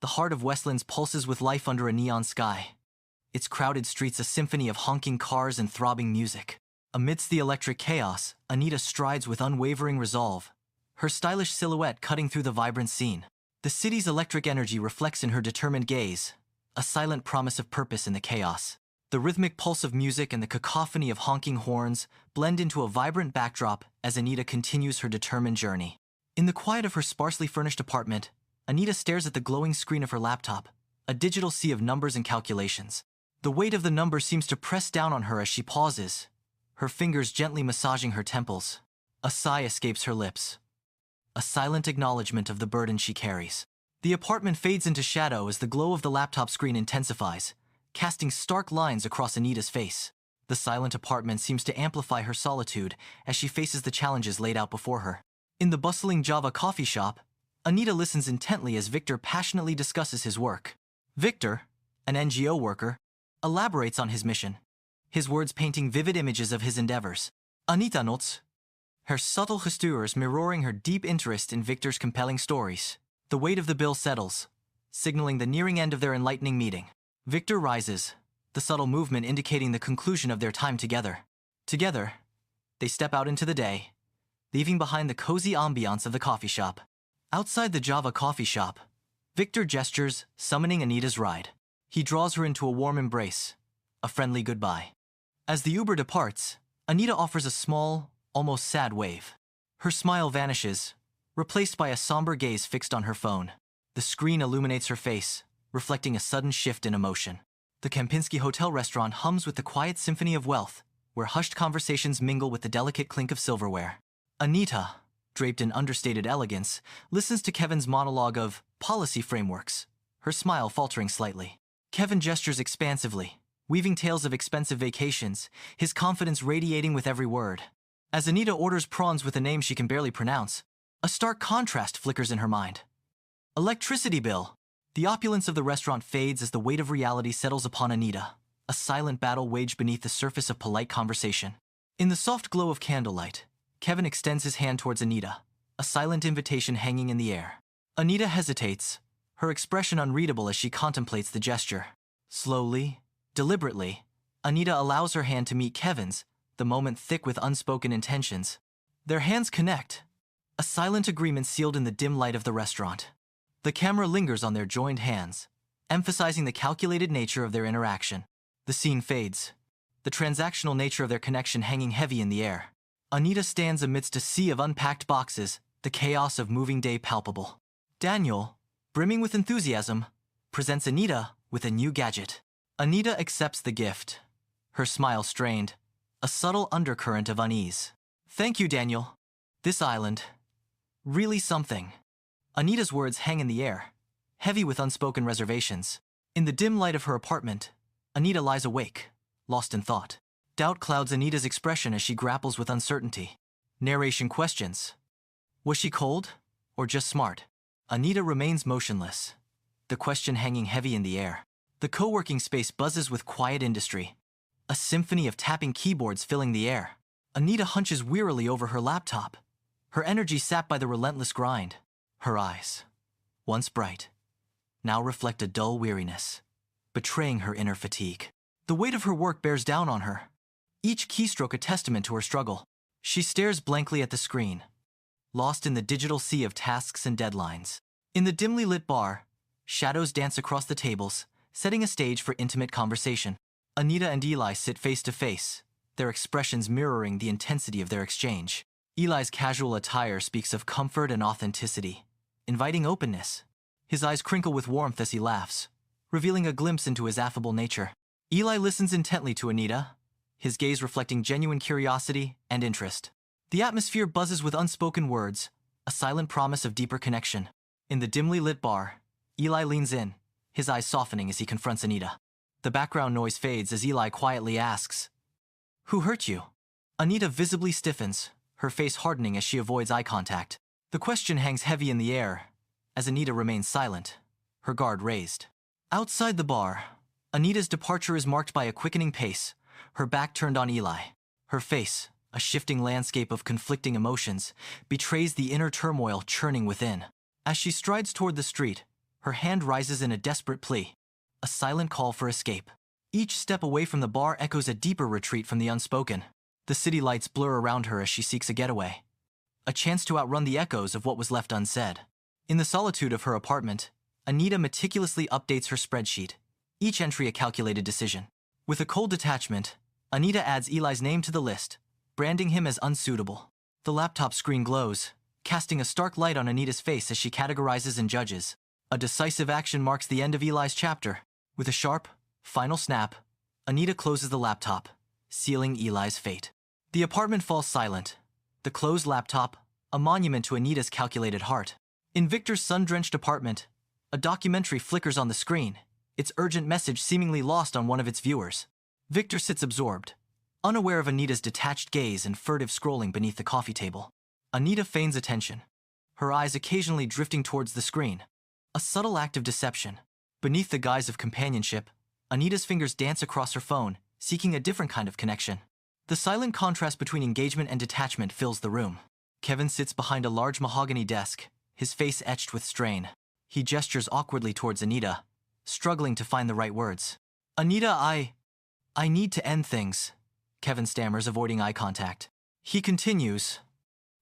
The heart of Westlands pulses with life under a neon sky. Its crowded streets a symphony of honking cars and throbbing music. Amidst the electric chaos, Anita strides with unwavering resolve, her stylish silhouette cutting through the vibrant scene. The city's electric energy reflects in her determined gaze, a silent promise of purpose in the chaos. The rhythmic pulse of music and the cacophony of honking horns blend into a vibrant backdrop as Anita continues her determined journey. In the quiet of her sparsely furnished apartment, Anita stares at the glowing screen of her laptop, a digital sea of numbers and calculations. The weight of the numbers seems to press down on her as she pauses, her fingers gently massaging her temples. A sigh escapes her lips, a silent acknowledgement of the burden she carries. The apartment fades into shadow as the glow of the laptop screen intensifies, casting stark lines across Anita's face. The silent apartment seems to amplify her solitude as she faces the challenges laid out before her. In the bustling Java coffee shop, Anita listens intently as Victor passionately discusses his work. Victor, an NGO worker, elaborates on his mission, his words painting vivid images of his endeavors. Anita nods, her subtle gestures mirroring her deep interest in Victor's compelling stories. The weight of the bill settles, signaling the nearing end of their enlightening meeting. Victor rises, the subtle movement indicating the conclusion of their time together. Together, they step out into the day, leaving behind the cozy ambiance of the coffee shop. Outside the Java coffee shop, Victor gestures, summoning Anita's ride. He draws her into a warm embrace, a friendly goodbye. As the Uber departs, Anita offers a small, almost sad wave. Her smile vanishes, replaced by a somber gaze fixed on her phone. The screen illuminates her face, reflecting a sudden shift in emotion. The Kempinski Hotel restaurant hums with the quiet symphony of wealth, where hushed conversations mingle with the delicate clink of silverware. Anita, draped in understated elegance, listens to Kevin's monologue of policy frameworks, her smile faltering slightly. Kevin gestures expansively, weaving tales of expensive vacations, his confidence radiating with every word. As Anita orders prawns with a name she can barely pronounce, a stark contrast flickers in her mind. Electricity bill. The opulence of the restaurant fades as the weight of reality settles upon Anita, a silent battle waged beneath the surface of polite conversation. In the soft glow of candlelight, Kevin extends his hand towards Anita, a silent invitation hanging in the air. Anita hesitates, her expression unreadable as she contemplates the gesture. Slowly, deliberately, Anita allows her hand to meet Kevin's, the moment thick with unspoken intentions. Their hands connect, a silent agreement sealed in the dim light of the restaurant. The camera lingers on their joined hands, emphasizing the calculated nature of their interaction. The scene fades, the transactional nature of their connection hanging heavy in the air. Anita stands amidst a sea of unpacked boxes, the chaos of moving day palpable. Daniel, brimming with enthusiasm, presents Anita with a new gadget. Anita accepts the gift, her smile strained, a subtle undercurrent of unease. Thank you, Daniel. This island, really something. Anita's words hang in the air, heavy with unspoken reservations. In the dim light of her apartment, Anita lies awake, lost in thought. Doubt clouds Anita's expression as she grapples with uncertainty. Narration questions. Was she cold, or just smart? Anita remains motionless, the question hanging heavy in the air. The co-working space buzzes with quiet industry, a symphony of tapping keyboards filling the air. Anita hunches wearily over her laptop, her energy sapped by the relentless grind. Her eyes, once bright, now reflect a dull weariness, betraying her inner fatigue. The weight of her work bears down on her, each keystroke a testament to her struggle. She stares blankly at the screen, lost in the digital sea of tasks and deadlines. In the dimly lit bar, shadows dance across the tables, setting a stage for intimate conversation. Anita and Eli sit face to face, their expressions mirroring the intensity of their exchange. Eli's casual attire speaks of comfort and authenticity, inviting openness. His eyes crinkle with warmth as he laughs, revealing a glimpse into his affable nature. Eli listens intently to Anita, his gaze reflecting genuine curiosity and interest. The atmosphere buzzes with unspoken words, a silent promise of deeper connection. In the dimly lit bar, Eli leans in, his eyes softening as he confronts Anita. The background noise fades as Eli quietly asks, "Who hurt you?" Anita visibly stiffens, her face hardening as she avoids eye contact. The question hangs heavy in the air, as Anita remains silent, her guard raised. Outside the bar, Anita's departure is marked by a quickening pace, her back turned on Eli. Her face, a shifting landscape of conflicting emotions, betrays the inner turmoil churning within. As she strides toward the street, Her hand rises in a desperate plea, a silent call for escape. Each step away from the bar echoes a deeper retreat from the unspoken. The city lights blur around her as she seeks a getaway, a chance to outrun the echoes of what was left unsaid. In the solitude of her apartment, Anita meticulously updates her spreadsheet, each entry a calculated decision. With a cold detachment, Anita adds Eli's name to the list, branding him as unsuitable. The laptop screen glows, casting a stark light on Anita's face as she categorizes and judges. A decisive action marks the end of Eli's chapter. With a sharp, final snap, Anita closes the laptop, sealing Eli's fate. The apartment falls silent, the closed laptop, a monument to Anita's calculated heart. In Victor's sun-drenched apartment, a documentary flickers on the screen, its urgent message seemingly lost on one of its viewers. Victor sits absorbed, unaware of Anita's detached gaze and furtive scrolling beneath the coffee table. Anita feigns attention, her eyes occasionally drifting towards the screen. A subtle act of deception. Beneath the guise of companionship, Anita's fingers dance across her phone, seeking a different kind of connection. The silent contrast between engagement and detachment fills the room. Kevin sits behind a large mahogany desk, his face etched with strain. He gestures awkwardly towards Anita, struggling to find the right words. Anita, I need to end things, Kevin stammers, avoiding eye contact. He continues,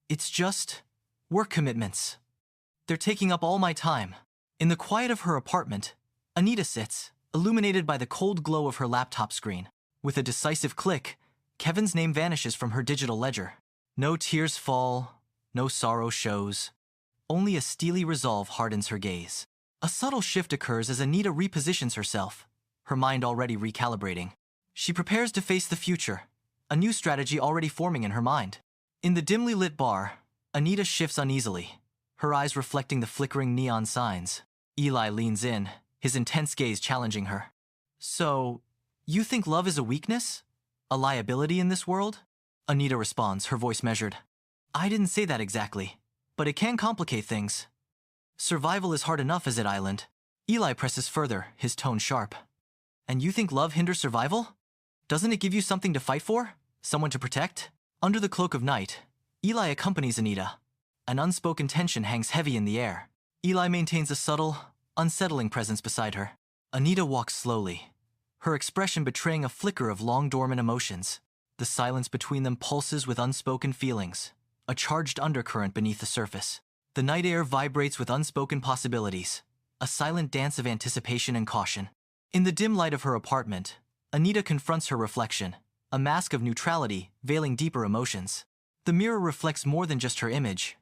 it's just work commitments. They're taking up all my time. In the quiet of her apartment, Anita sits, illuminated by the cold glow of her laptop screen. With a decisive click, Kevin's name vanishes from her digital ledger. No tears fall, no sorrow shows. Only a steely resolve hardens her gaze. A subtle shift occurs as Anita repositions herself, her mind already recalibrating. She prepares to face the future, a new strategy already forming in her mind. In the dimly lit bar, Anita shifts uneasily, her eyes reflecting the flickering neon signs. Eli leans in, his intense gaze challenging her. So, you think love is a weakness? A liability in this world? Anita responds, her voice measured. I didn't say that exactly, but it can complicate things. Survival is hard enough as it island. Eli presses further, his tone sharp. And you think love hinders survival? Doesn't it give you something to fight for? Someone to protect? Under the cloak of night, Eli accompanies Anita. An unspoken tension hangs heavy in the air. Eli maintains a subtle, unsettling presence beside her. Anita walks slowly, her expression betraying a flicker of long-dormant emotions. The silence between them pulses with unspoken feelings, a charged undercurrent beneath the surface. The night air vibrates with unspoken possibilities, a silent dance of anticipation and caution. In the dim light of her apartment, Anita confronts her reflection, a mask of neutrality veiling deeper emotions. The mirror reflects more than just her image.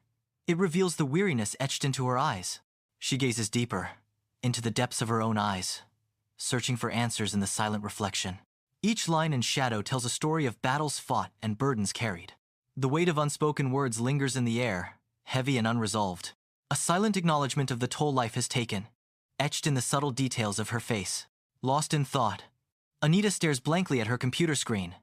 It reveals the weariness etched into her eyes. She gazes deeper, into the depths of her own eyes, searching for answers in the silent reflection. Each line and shadow tells a story of battles fought and burdens carried. The weight of unspoken words lingers in the air, heavy and unresolved. A silent acknowledgement of the toll life has taken, etched in the subtle details of her face. Lost in thought, Anita stares blankly at her computer screen,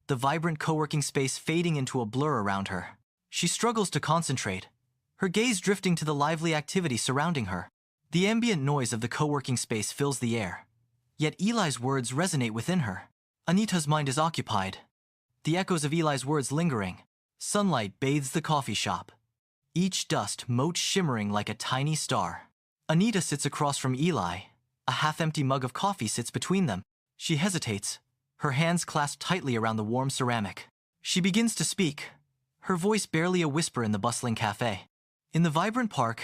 the vibrant co-working space fading into a blur around her. She struggles to concentrate, her gaze drifting to the lively activity surrounding her. The ambient noise of the co-working space fills the air, yet Eli's words resonate within her. Anita's mind is occupied, the echoes of Eli's words lingering. Sunlight bathes the coffee shop, each dust mote shimmering like a tiny star. Anita sits across from Eli. A half-empty mug of coffee sits between them. She hesitates, her hands clasped tightly around the warm ceramic. She begins to speak, her voice barely a whisper in the bustling cafe. In the vibrant park,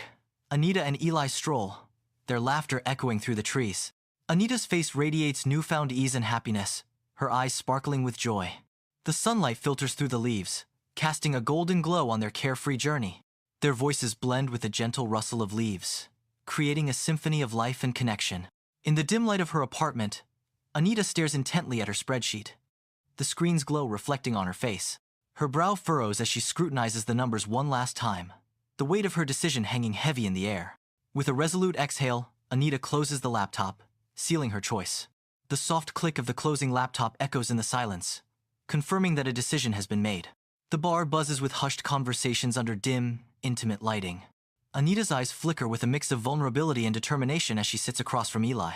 Anita and Eli stroll, their laughter echoing through the trees. Anita's face radiates newfound ease and happiness, her eyes sparkling with joy. The sunlight filters through the leaves, casting a golden glow on their carefree journey. Their voices blend with the gentle rustle of leaves, creating a symphony of life and connection. In the dim light of her apartment, Anita stares intently at her spreadsheet, the screen's glow reflecting on her face. Her brow furrows as she scrutinizes the numbers one last time, the weight of her decision hanging heavy in the air. With a resolute exhale, Anita closes the laptop, sealing her choice. The soft click of the closing laptop echoes in the silence, confirming that a decision has been made. The bar buzzes with hushed conversations under dim, intimate lighting. Anita's eyes flicker with a mix of vulnerability and determination as she sits across from Eli.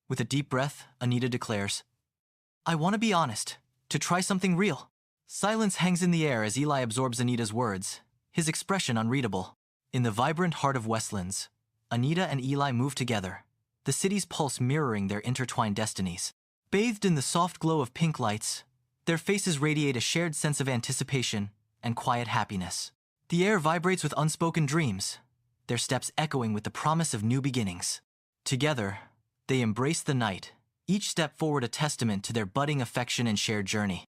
With a deep breath, Anita declares, I want to be honest, to try something real. Silence hangs in the air as Eli absorbs Anita's words, his expression unreadable. In the vibrant heart of Westlands, Anita and Eli move together, the city's pulse mirroring their intertwined destinies. Bathed in the soft glow of pink lights, their faces radiate a shared sense of anticipation and quiet happiness. The air vibrates with unspoken dreams, their steps echoing with the promise of new beginnings. Together, they embrace the night, each step forward a testament to their budding affection and shared journey.